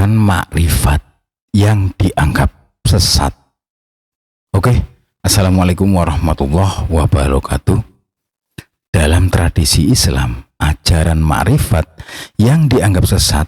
ajaran makrifat yang dianggap sesat. Oke, Assalamualaikum warahmatullahi wabarakatuh. Dalam tradisi Islam, ajaran makrifat yang dianggap sesat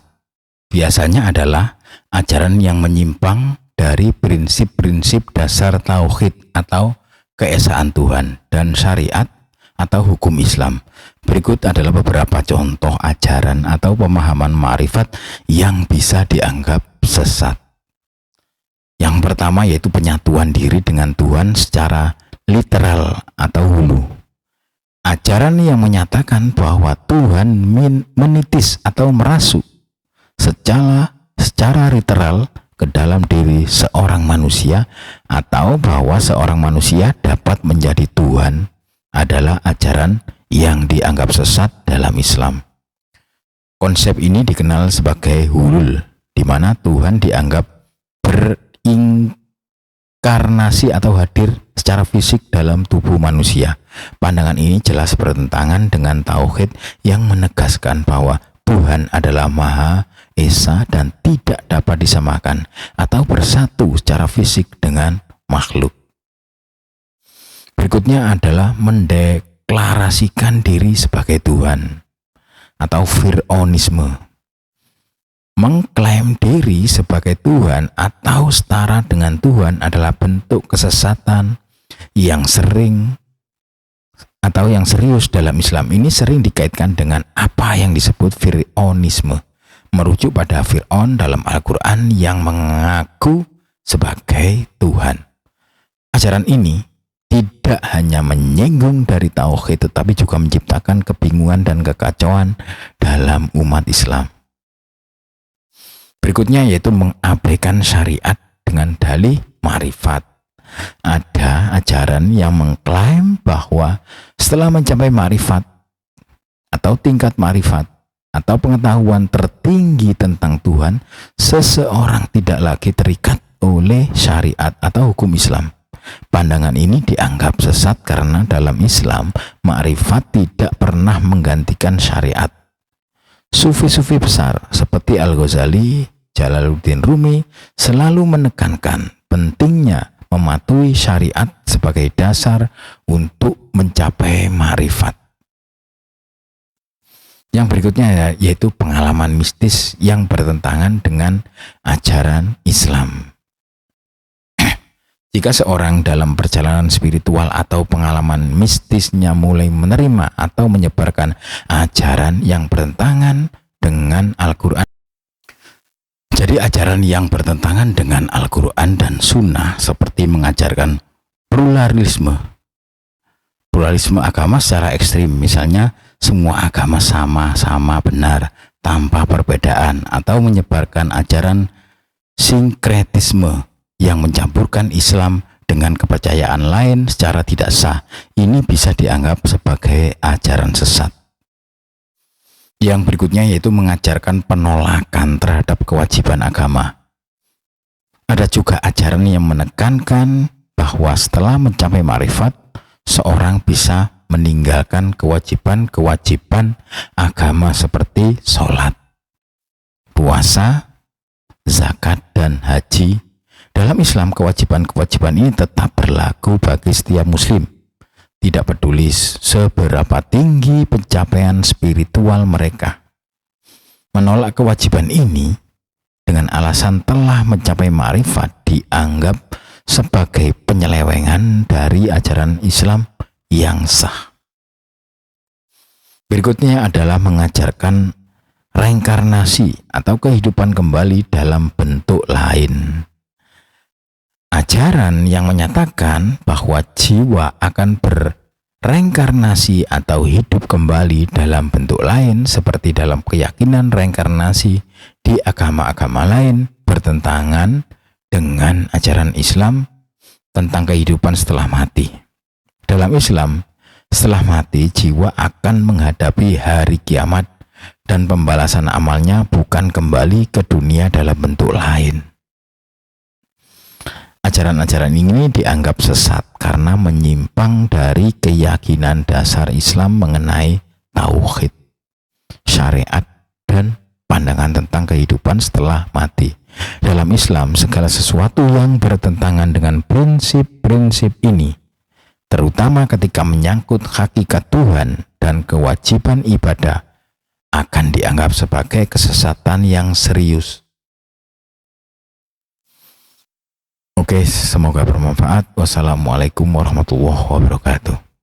biasanya adalah ajaran yang menyimpang dari prinsip-prinsip dasar tauhid atau keesaan Tuhan dan syariat atau hukum Islam. Berikut adalah beberapa contoh ajaran atau pemahaman makrifat yang bisa dianggap sesat. Yang pertama yaitu penyatuan diri dengan Tuhan secara literal atau hulu. Ajaran yang menyatakan bahwa Tuhan menitis atau merasuk secara literal ke dalam diri seorang manusia, atau bahwa seorang manusia dapat menjadi Tuhan, adalah ajaran yang dianggap sesat dalam Islam. Konsep ini dikenal sebagai hulul, di mana Tuhan dianggap berinkarnasi atau hadir secara fisik dalam tubuh manusia. Pandangan ini jelas bertentangan dengan tauhid yang menegaskan bahwa Tuhan adalah Maha Esa dan tidak dapat disamakan atau bersatu secara fisik dengan makhluk. Berikutnya adalah mendeklarasikan diri sebagai Tuhan atau Fir'aunisme. Mengklaim diri sebagai Tuhan atau setara dengan Tuhan adalah bentuk kesesatan yang serius dalam Islam. Ini sering dikaitkan dengan apa yang disebut Fir'aunisme, merujuk pada Fir'aun dalam Al-Quran yang mengaku sebagai Tuhan. Ajaran ini tidak hanya menyinggung dari tauhid, tetapi juga menciptakan kebingungan dan kekacauan dalam umat Islam. Berikutnya yaitu mengabaikan syariat dengan dalih makrifat. Ada ajaran yang mengklaim bahwa setelah mencapai makrifat atau tingkat makrifat atau pengetahuan tertinggi tentang Tuhan, seseorang tidak lagi terikat oleh syariat atau hukum Islam. Pandangan ini dianggap sesat karena dalam Islam, makrifat tidak pernah menggantikan syariat. Sufi-sufi besar seperti Al-Ghazali, Jalaluddin Rumi selalu menekankan pentingnya mematuhi syariat sebagai dasar untuk mencapai makrifat. Yang berikutnya yaitu pengalaman mistis yang bertentangan dengan ajaran Islam. Jika seorang dalam perjalanan spiritual atau pengalaman mistisnya mulai menerima atau menyebarkan ajaran yang bertentangan dengan Al-Quran. Jadi ajaran yang bertentangan dengan Al-Quran dan Sunnah seperti mengajarkan pluralisme agama secara ekstrim, misalnya semua agama sama-sama benar tanpa perbedaan, atau menyebarkan ajaran sinkretisme yang mencampurkan Islam dengan kepercayaan lain secara tidak sah. Ini bisa dianggap sebagai ajaran sesat. Yang berikutnya yaitu mengajarkan penolakan terhadap kewajiban agama. Ada juga ajaran yang menekankan bahwa setelah mencapai makrifat, seorang bisa meninggalkan kewajiban-kewajiban agama seperti sholat, puasa, zakat, dan haji. Dalam Islam, kewajiban-kewajiban ini tetap berlaku bagi setiap muslim, tidak peduli seberapa tinggi pencapaian spiritual mereka. Menolak kewajiban ini dengan alasan telah mencapai makrifat dianggap sebagai penyelewengan dari ajaran Islam yang sah. Berikutnya adalah mengajarkan reinkarnasi atau kehidupan kembali dalam bentuk lain. Ajaran yang menyatakan bahwa jiwa akan berreinkarnasi atau hidup kembali dalam bentuk lain seperti dalam keyakinan reinkarnasi di agama-agama lain bertentangan dengan ajaran Islam tentang kehidupan setelah mati. Dalam Islam, setelah mati jiwa akan menghadapi hari kiamat dan pembalasan amalnya bukan kembali ke dunia dalam bentuk lain. Ajaran-ajaran ini dianggap sesat karena menyimpang dari keyakinan dasar Islam mengenai tauhid, syariat, dan pandangan tentang kehidupan setelah mati. Dalam Islam, segala sesuatu yang bertentangan dengan prinsip-prinsip ini, terutama ketika menyangkut hakikat Tuhan dan kewajiban ibadah, akan dianggap sebagai kesesatan yang serius. Oke, semoga bermanfaat. Wassalamualaikum warahmatullahi wabarakatuh.